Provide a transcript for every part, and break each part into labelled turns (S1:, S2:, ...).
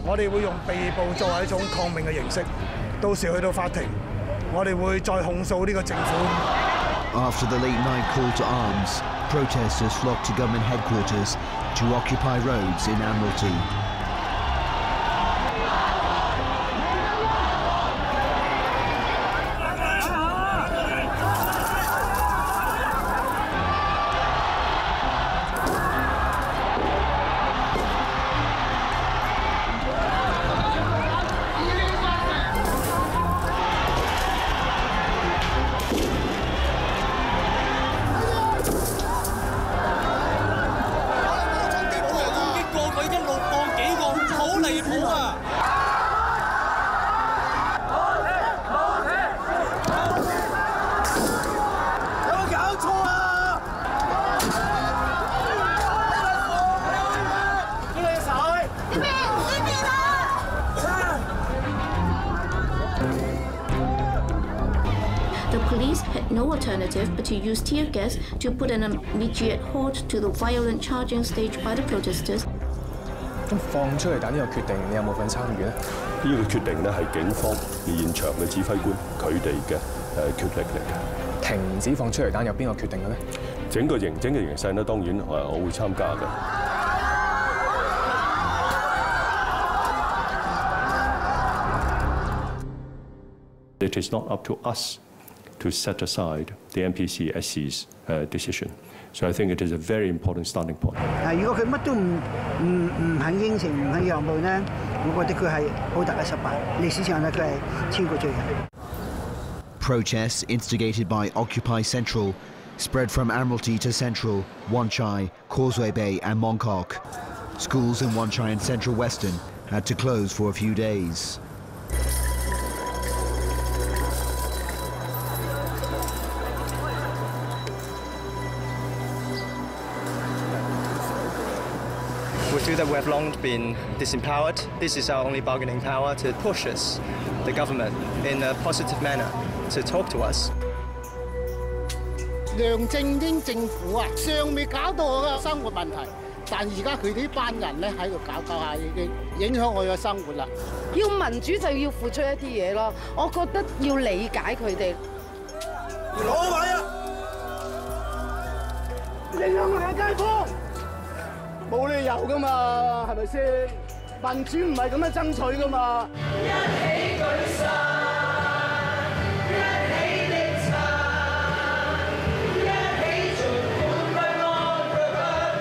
S1: 我哋會用被捕作為一種抗命嘅形式，到時去到法庭，我哋會再控訴呢個政府。
S2: After the late-night call to arms, protesters flocked to government headquarters to occupy roads in Admiralty.
S3: The police had no alternative but to use tear gas to put an immediate halt to the violent charging staged by the protesters.
S4: 咁放出嚟彈呢個決定，你有冇份參與咧？
S5: 呢個決定咧係警方現場嘅指揮官佢哋嘅決定嚟嘅。
S4: 停止放出嚟彈有邊個決定嘅咧？
S5: 整嘅形勢咧，當然我會參加嘅。It is not up to us to set aside the NPC-SC's decision. So I think it is a very important starting point.
S6: 如果佢乜都唔肯應承、唔肯讓步呢，我覺得佢係好大嘅失敗。歷史上咧，佢係超過罪人。
S2: Protests instigated by Occupy Central spread from Admiralty to Central, Wan Chai, Causeway Bay and Mongkok. Schools in Wan Chai and Central Western had to close for a few days.
S7: We feel that we have long been disempowered. This is our only bargaining power to push us, the government, in a positive manner, to talk to us.
S8: 梁振英政府啊，尚未搞到我嘅生活問題，但而家佢呢班人咧喺度搞下，已經影響我嘅生活啦。
S9: 要民主就要付出一啲嘢咯，我覺得要理解佢哋。
S8: 攞位啊！影響我嘅街坊。 冇理由噶嘛，係咪先？民主唔係咁樣爭取噶嘛。一起舉手，一起力撐，一起盡管不安，卻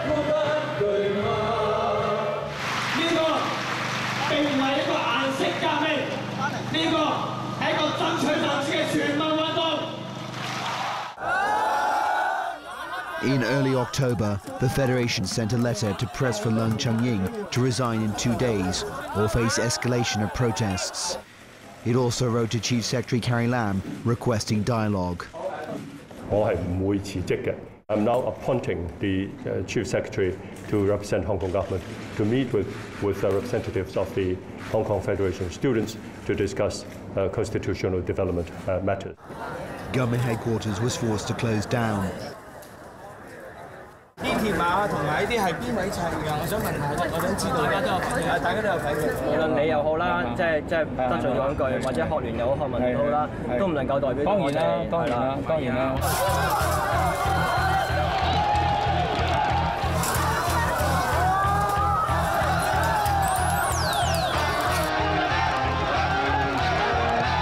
S8: 不懼怕。呢個並唔係一個顏色革命，呢個係一個爭取民主嘅全民運動。
S2: In early October, the Federation sent a letter to press for Chun-ying to resign in 2 days or face escalation of protests. It also wrote to Chief Secretary Carrie Lam requesting dialogue.
S5: 我係唔會辭職嘅。I'm now appointing the Chief Secretary to represent Hong Kong government to meet with representatives of the Hong Kong Federation students to discuss constitutional development matters.
S2: Government headquarters was forced to close down.
S10: 呢條馬同埋呢啲係邊位砌㗎？我想問下，我想知道。大家都有睇嘅。
S11: 無論你又好啦，即係得罪咗一句，或者學聯又好，學民又好啦，都唔能夠代表我哋。當然啦，當然啦。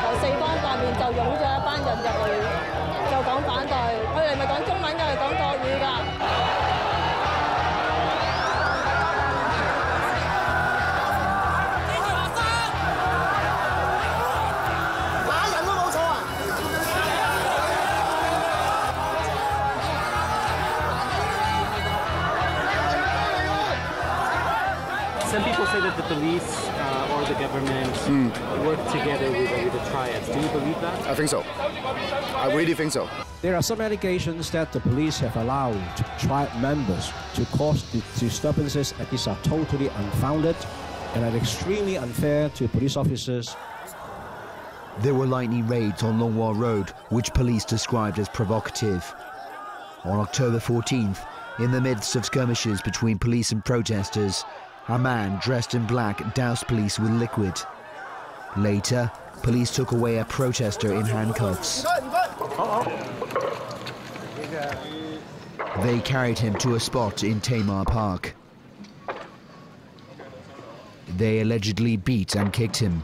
S9: 由四方八面就湧咗一班人入去，就講反對。佢哋咪講中文㗎，係講國語㗎。
S12: Some people say that the police or the government work together with the triads. Do you believe that?
S13: I think so. I really think so.
S14: There are some allegations that the police have allowed triad members to cause disturbances, and these are totally unfounded and are extremely unfair to police officers.
S2: There were lightning raids on Longhua Road, which police described as provocative. On October 14th, in the midst of skirmishes between police and protesters, a man dressed in black doused police with liquid. Later, police took away a protester in handcuffs. They carried him to a spot in Tamar Park. They allegedly beat and kicked him.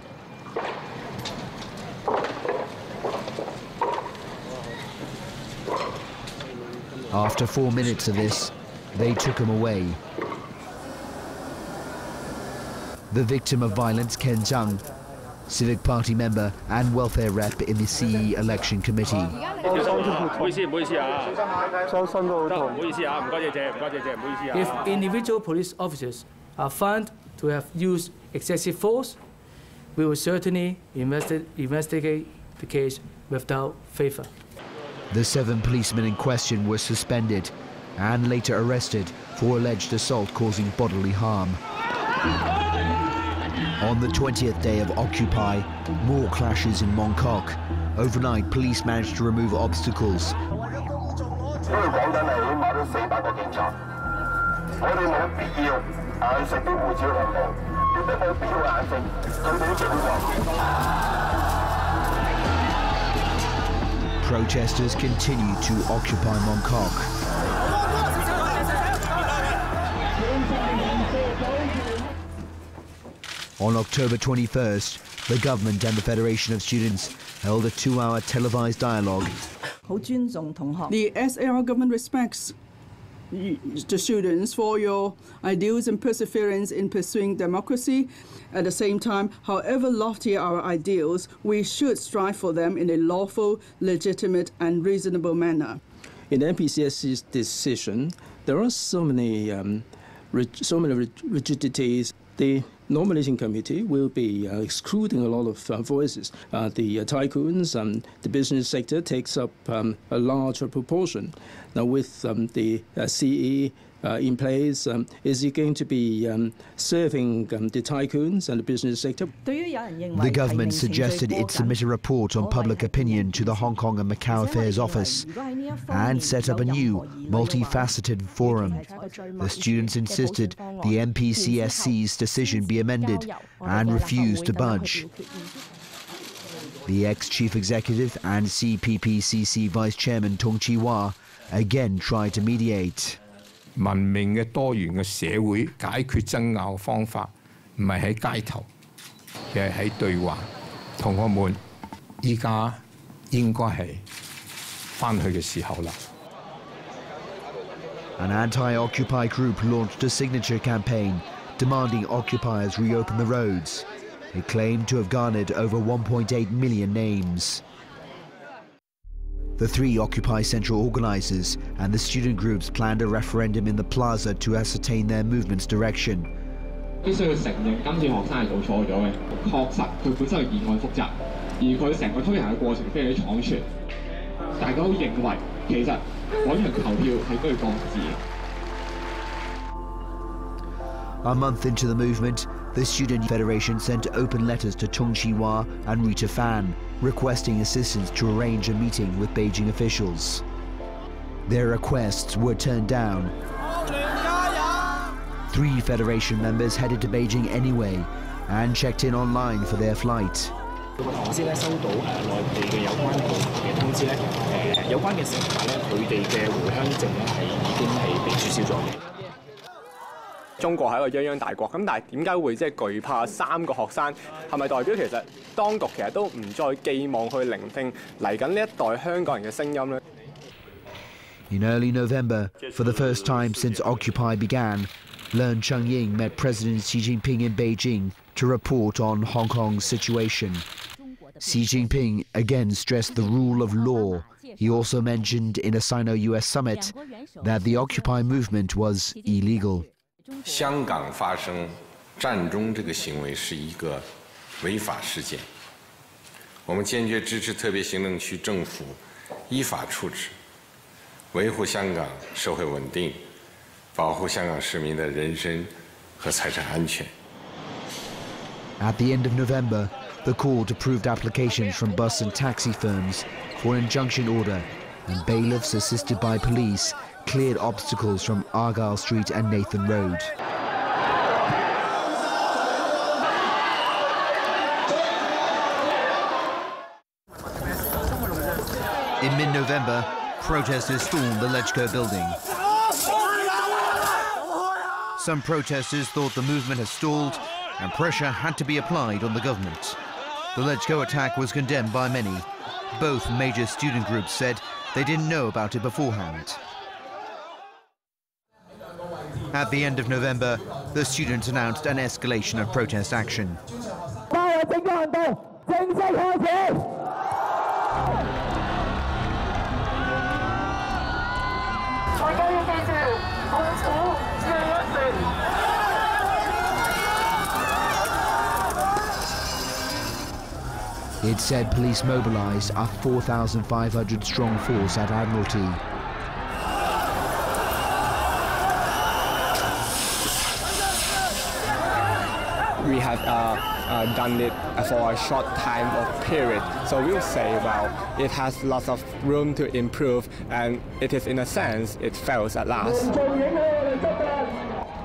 S2: After 4 minutes of this, they took him away. The victim of violence, Ken Zhang, Civic Party member and welfare rep in the CE election committee.
S15: If individual police officers are found to have used excessive force, we will certainly investigate the case without favor.
S2: The 7 policemen in question were suspended and later arrested for alleged assault causing bodily harm. On the 20th day of Occupy, more clashes in Mongkok. Overnight, police managed to remove obstacles. Protesters continue to occupy Mongkok. On October 21st, the government and the Federation of Students held a 2-hour televised dialogue.
S16: The SAR government respects the students for your ideals and perseverance in pursuing democracy. At the same time, however lofty our ideals, we should strive for them in a lawful, legitimate and reasonable manner.
S17: In NPCSC's decision, there are so many rigidities. The nominating committee will be excluding a lot of voices. The tycoons and the business sector takes up a larger proportion. Now with the CE in place, is it going to be serving the tycoons and the business sector?
S2: The government suggested it submit a report on public opinion to the Hong Kong and Macau Affairs Office and set up a new, multifaceted forum. The students insisted the NPCSC's decision be amended and refused to budge. The ex-chief executive and CPPCC vice chairman Tung Chi-Hwa again tried to mediate.
S18: 文明嘅多元嘅社會解決爭拗方法，唔係喺街頭，而係喺對話。同學們，依家應該係返去嘅時候啦。
S2: An anti-Occupy group launched a signature campaign demanding occupiers reopen the roads. It claimed to have garnered over 1.8 million names. The 3 Occupy Central organisers and the student groups planned a referendum in the plaza to ascertain their movement's direction.
S19: 必須要承認今次學生係做錯咗嘅，確實佢本身係議案複雜，而佢成個推行嘅過程非常之倉促。大家都認為其實嗰場投票係應該要擱置。
S2: A month into the movement, the Student Federation sent open letters to Tung Chi-Hwa and Rita Fan, requesting assistance to arrange a meeting with Beijing officials. Their requests were turned down. 3 Federation members headed to Beijing anyway and checked in online for their flight.
S20: 我先收到內地嘅有關部門嘅通知咧，有關嘅乘客咧，佢哋嘅回鄉證咧係已經係被註銷咗嘅。
S21: 中國係一個泱泱大國，咁但係點解會即係懼怕3個學生？係咪代表其實當局其實都唔再寄望去聆聽嚟緊呢一代香港人嘅聲音咧？
S2: In early November, for the first time since Occupy began, Leung Chun-ying met President Xi Jinping in Beijing to report on Hong Kong's situation. Xi Jinping again stressed the rule of law. He also mentioned in a Sino-US summit that the Occupy movement was illegal.
S22: 香港发生战中这个行为是一个违法事件，我们坚决支持特别行政区政府依法处置，维护香港社会稳定，保护香港市民的人身和财产安全。
S2: At the end of November, the court approved applications from bus and taxi firms for an injunction order, and bailiffs assisted by police cleared obstacles from Argyle Street and Nathan Road. In mid-November, protesters stormed the Lechko building. Some protesters thought the movement had stalled and pressure had to be applied on the government. The Lechko attack was condemned by many. Both major student groups said they didn't know about it beforehand. At the end of November, the students announced an escalation of protest action. It said police mobilized a 4,500-strong force at Admiralty.
S21: We have done it for a short time of period, so we'll say, well, it has lots of room to improve, and it is, in a sense, it fails at last.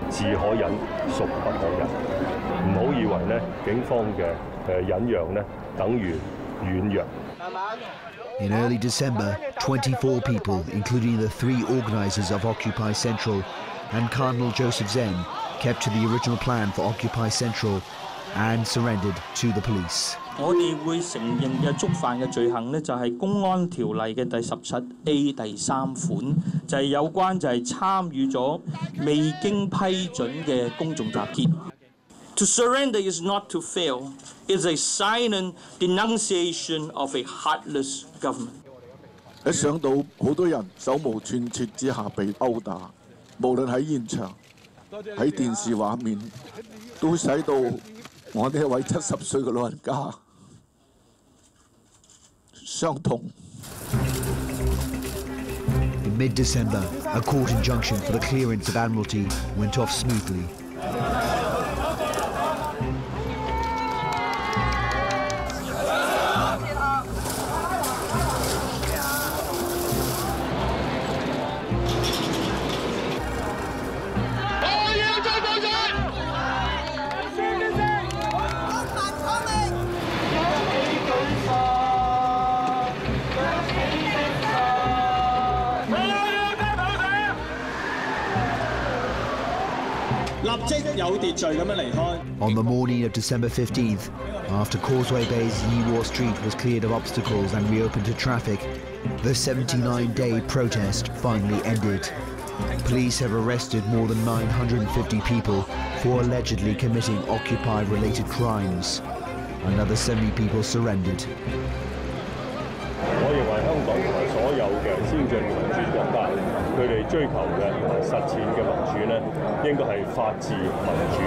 S5: 自可忍，孰不可忍？唔好以為咧警方嘅忍讓咧等於軟弱。
S2: In early December, 24 people, including the 3 organizers of Occupy Central and Cardinal Joseph Zen, kept to the original plan for Occupy Central and surrendered to the police.
S1: 我哋會承認嘅觸犯嘅罪行呢，就係公安條例嘅第17A 第3款，就係有關就係參與咗未經批准嘅公眾集結。To surrender is not to fail. It's a silent denunciation of a heartless government.
S3: 一想到好多人手無寸鐵之下被毆打，無論喺現場、喺電視畫面，都使到我呢一位70歲嘅老人家傷痛。
S2: In mid-December, a court injunction for the clearance of Admiralty went off smoothly. On the morning of December 15th, after Causeway Bay's Yi-War Street was cleared of obstacles and reopened to traffic, the 79-day protest finally ended. Police have arrested more than 950 people for allegedly committing Occupy-related crimes. Another 70 people surrendered.
S5: 我認為香港同埋所有嘅先進民主國家，佢哋追求嘅同埋實踐嘅民主咧，應該係法治民主。